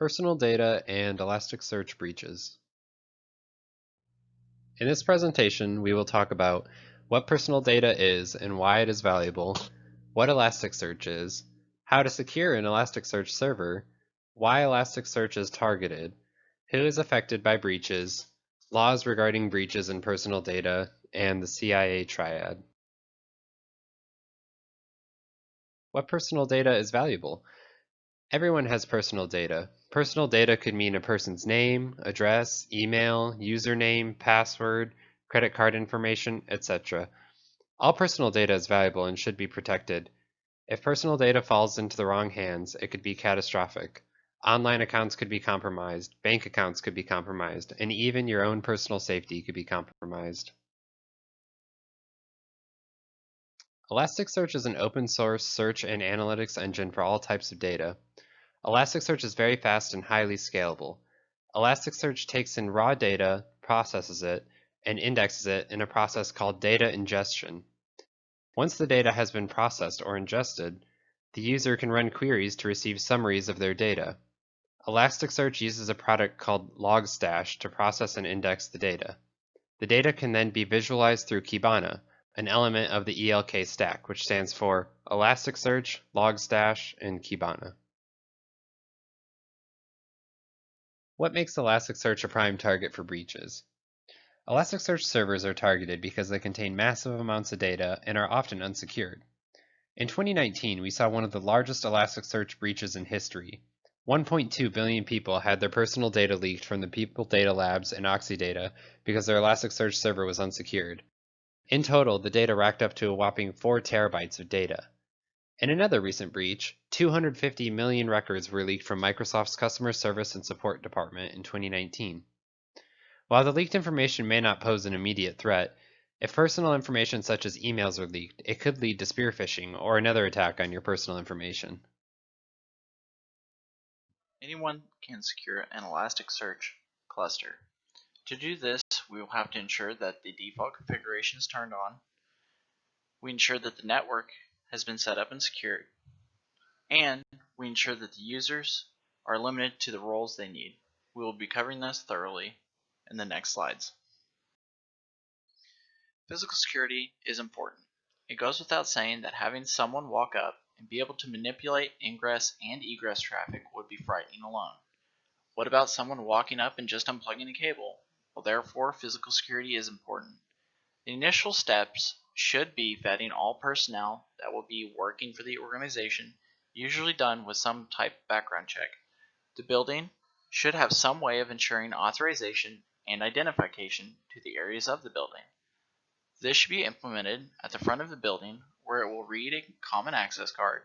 Personal data and Elasticsearch breaches. In this presentation, we will talk about what personal data is and why it is valuable, what Elasticsearch is, how to secure an Elasticsearch server, why Elasticsearch is targeted, who is affected by breaches, laws regarding breaches in personal data, and the CIA triad. What personal data is valuable? Everyone has personal data. Personal data could mean a person's name, address, email, username, password, credit card information, etc. All personal data is valuable and should be protected. If personal data falls into the wrong hands, it could be catastrophic. Online accounts could be compromised, bank accounts could be compromised, and even your own personal safety could be compromised. Elasticsearch is an open source search and analytics engine for all types of data. Elasticsearch is very fast and highly scalable. Elasticsearch takes in raw data, processes it, and indexes it in a process called data ingestion. Once the data has been processed or ingested, the user can run queries to receive summaries of their data. Elasticsearch uses a product called Logstash to process and index the data. The data can then be visualized through Kibana, an element of the ELK stack, which stands for Elasticsearch, Logstash, and Kibana. What makes Elasticsearch a prime target for breaches? Elasticsearch servers are targeted because they contain massive amounts of data and are often unsecured. In 2019, we saw one of the largest Elasticsearch breaches in history. 1.2 billion people had their personal data leaked from the People Data Labs and Oxydata because their Elasticsearch server was unsecured. In total, the data racked up to a whopping 4 terabytes of data. In another recent breach, 250 million records were leaked from Microsoft's Customer Service and Support Department in 2019. While the leaked information may not pose an immediate threat, if personal information such as emails are leaked, it could lead to spear phishing or another attack on your personal information. Anyone can secure an Elasticsearch cluster. To do this, we will have to ensure that the default configuration is turned on. We ensure that the network has been set up and secured. And we ensure that the users are limited to the roles they need. We will be covering this thoroughly in the next slides. Physical security is important. It goes without saying that having someone walk up and be able to manipulate ingress and egress traffic would be frightening alone. What about someone walking up and just unplugging a cable? Well, therefore, physical security is important. The initial steps should be vetting all personnel that will be working for the organization, usually done with some type of background check. The building should have some way of ensuring authorization and identification to the areas of the building. This should be implemented at the front of the building where it will read a common access card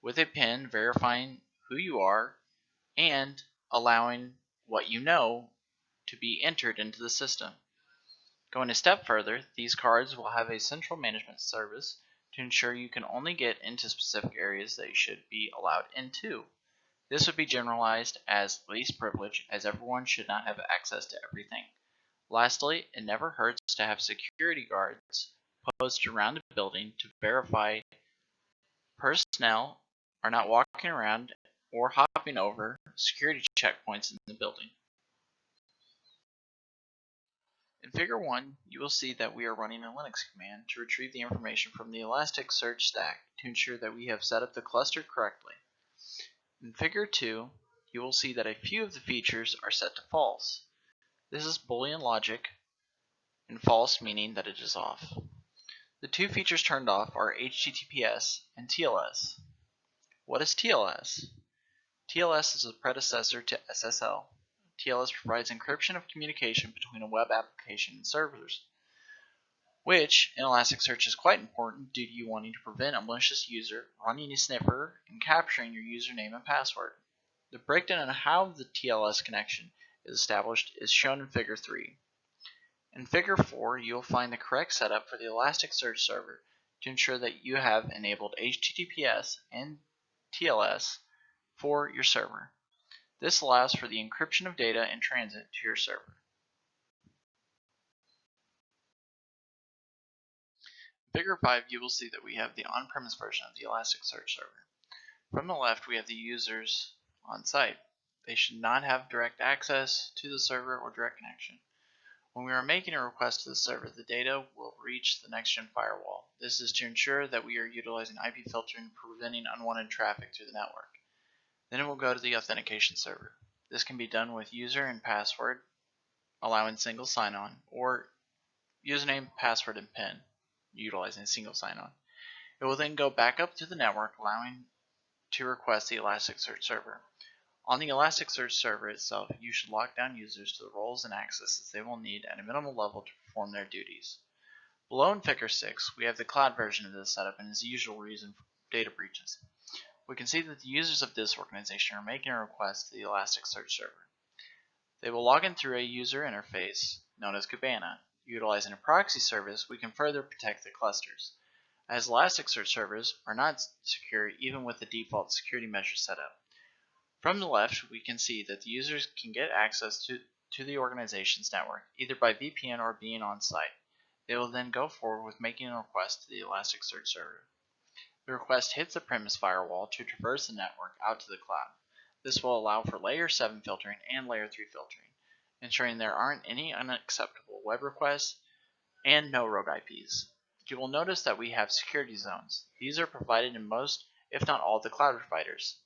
with a PIN verifying who you are and allowing what you know to be entered into the system. Going a step further, these cards will have a central management service to ensure you can only get into specific areas that you should be allowed into. This would be generalized as least privilege, as everyone should not have access to everything. Lastly, it never hurts to have security guards posted around the building to verify personnel are not walking around or hopping over security checkpoints in the building. In Figure 1, you will see that we are running a Linux command to retrieve the information from the Elasticsearch stack to ensure that we have set up the cluster correctly. In Figure 2, you will see that a few of the features are set to false. This is Boolean logic, and false meaning that it is off. The two features turned off are HTTPS and TLS. What is TLS? TLS is a predecessor to SSL. TLS provides encryption of communication between a web application and servers, which in Elasticsearch is quite important due to you wanting to prevent a malicious user running a sniffer and capturing your username and password. The breakdown on how the TLS connection is established is shown in Figure 3. In Figure 4, you will find the correct setup for the Elasticsearch server to ensure that you have enabled HTTPS and TLS for your server. This allows for the encryption of data in transit to your server. In Figure 5, you will see that we have the on-premise version of the Elasticsearch server. From the left, we have the users on site. They should not have direct access to the server or direct connection. When we are making a request to the server, the data will reach the next-gen firewall. This is to ensure that we are utilizing IP filtering, preventing unwanted traffic through the network. Then it will go to the authentication server. This can be done with user and password, allowing single sign-on, or username, password, and PIN, utilizing single sign-on. It will then go back up to the network, allowing to request the Elasticsearch server. On the Elasticsearch server itself, you should lock down users to the roles and accesses they will need at a minimal level to perform their duties. Below in Figure 6, we have the cloud version of this setup and is the usual reason for data breaches. We can see that the users of this organization are making a request to the Elasticsearch server. They will log in through a user interface known as Kibana. Utilizing a proxy service, we can further protect the clusters, as Elasticsearch servers are not secure even with the default security measures set up. From the left, we can see that the users can get access to the organization's network, either by VPN or being on site. They will then go forward with making a request to the Elasticsearch server. The request hits the premise firewall to traverse the network out to the cloud. This will allow for layer 7 filtering and layer 3 filtering, ensuring there aren't any unacceptable web requests and no rogue IPs. You will notice that we have security zones. These are provided in most, if not all, the cloud providers.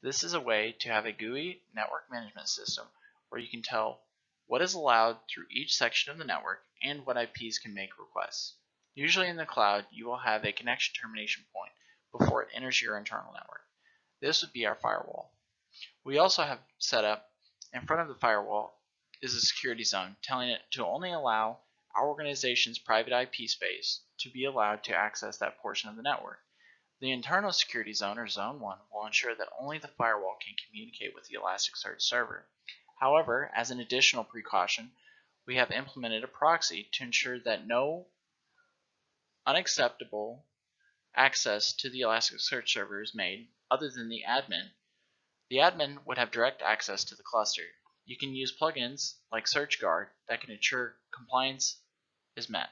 This is a way to have a GUI network management system where you can tell what is allowed through each section of the network and what IPs can make requests. Usually in the cloud, you will have a connection termination point before it enters your internal network. This would be our firewall. We also have set up in front of the firewall is a security zone, telling it to only allow our organization's private IP space to be allowed to access that portion of the network. The internal security zone, or Zone 1, will ensure that only the firewall can communicate with the Elasticsearch server. However, as an additional precaution, we have implemented a proxy to ensure that no unacceptable access to the Elasticsearch server is made other than the admin. The admin would have direct access to the cluster. You can use plugins like SearchGuard that can ensure compliance is met.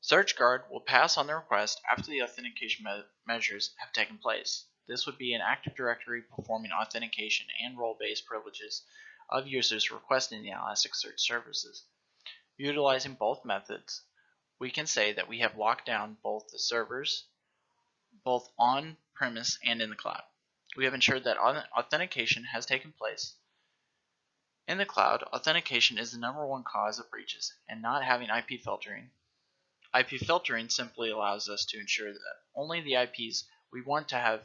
SearchGuard will pass on the request after the authentication measures have taken place. This would be an Active Directory performing authentication and role-based privileges of users requesting the Elasticsearch services. Utilizing both methods, we can say that we have locked down both the servers, both on-premise and in the cloud. We have ensured that authentication has taken place. In the cloud, authentication is the #1 cause of breaches, and not having IP filtering. IP filtering simply allows us to ensure that only the IPs we want to have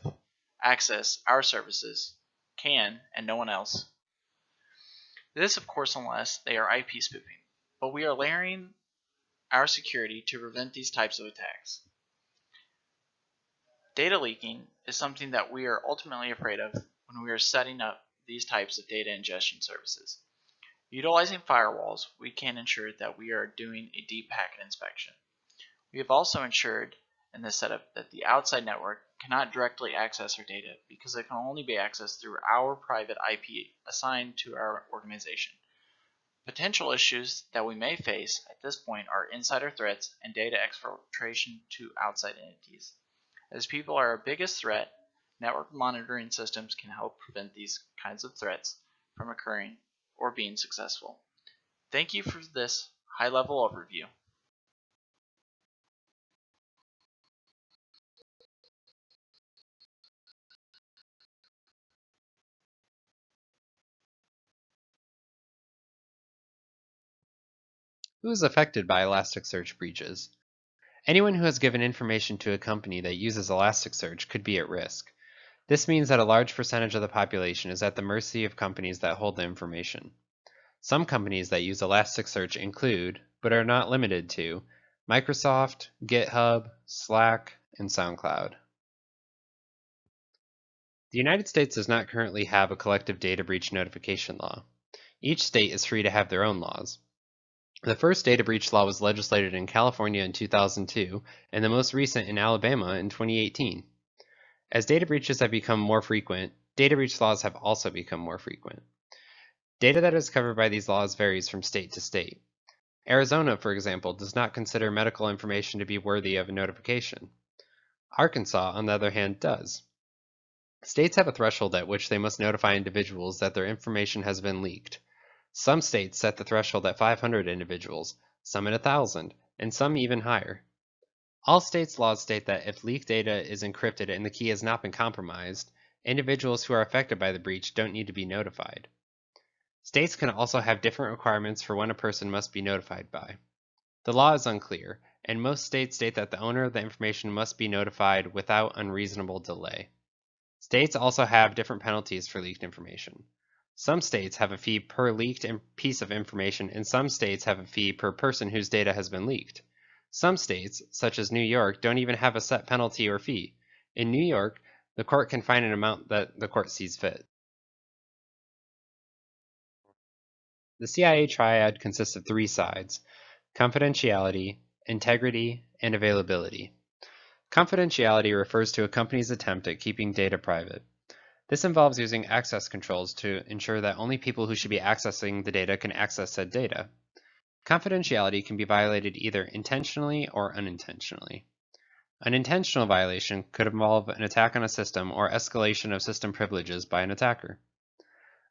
access our services can, and no one else. This, of course, unless they are IP spoofing, but we are layering our security to prevent these types of attacks. Data leaking is something that we are ultimately afraid of when we are setting up these types of data ingestion services. Utilizing firewalls, we can ensure that we are doing a deep packet inspection. We have also ensured in this setup that the outside network cannot directly access our data because it can only be accessed through our private IP assigned to our organization. Potential issues that we may face at this point are insider threats and data exfiltration to outside entities. As people are our biggest threat, network monitoring systems can help prevent these kinds of threats from occurring or being successful. Thank you for this high-level overview. Who is affected by Elasticsearch breaches? Anyone who has given information to a company that uses Elasticsearch could be at risk. This means that a large percentage of the population is at the mercy of companies that hold the information. Some companies that use Elasticsearch include, but are not limited to, Microsoft, GitHub, Slack, and SoundCloud. The United States does not currently have a collective data breach notification law. Each state is free to have their own laws. The first data breach law was legislated in California in 2002, and the most recent in Alabama in 2018. As data breaches have become more frequent, data breach laws have also become more frequent. Data that is covered by these laws varies from state to state. Arizona, for example, does not consider medical information to be worthy of a notification. Arkansas, on the other hand, does. States have a threshold at which they must notify individuals that their information has been leaked. Some states set the threshold at 500 individuals, some at 1,000, and some even higher. All states' laws state that if leaked data is encrypted and the key has not been compromised, individuals who are affected by the breach don't need to be notified. States can also have different requirements for when a person must be notified by. The law is unclear, and most states state that the owner of the information must be notified without unreasonable delay. States also have different penalties for leaked information. Some states have a fee per leaked piece of information, and some states have a fee per person whose data has been leaked. Some states, such as New York, don't even have a set penalty or fee. In New York, the court can fine an amount that the court sees fit. The CIA triad consists of three sides: confidentiality, integrity, and availability. Confidentiality refers to a company's attempt at keeping data private. This involves using access controls to ensure that only people who should be accessing the data can access said data. Confidentiality can be violated either intentionally or unintentionally. An intentional violation could involve an attack on a system or escalation of system privileges by an attacker.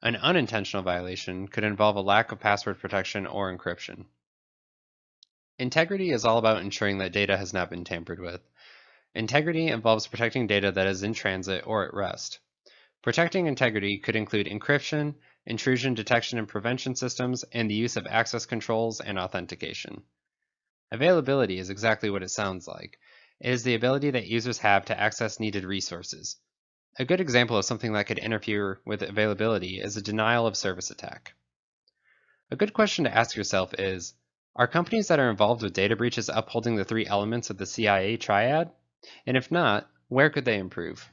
An unintentional violation could involve a lack of password protection or encryption. Integrity is all about ensuring that data has not been tampered with. Integrity involves protecting data that is in transit or at rest. Protecting integrity could include encryption, intrusion detection and prevention systems, and the use of access controls and authentication. Availability is exactly what it sounds like. It is the ability that users have to access needed resources. A good example of something that could interfere with availability is a denial of service attack. A good question to ask yourself is, are companies that are involved with data breaches upholding the three elements of the CIA triad? And if not, where could they improve?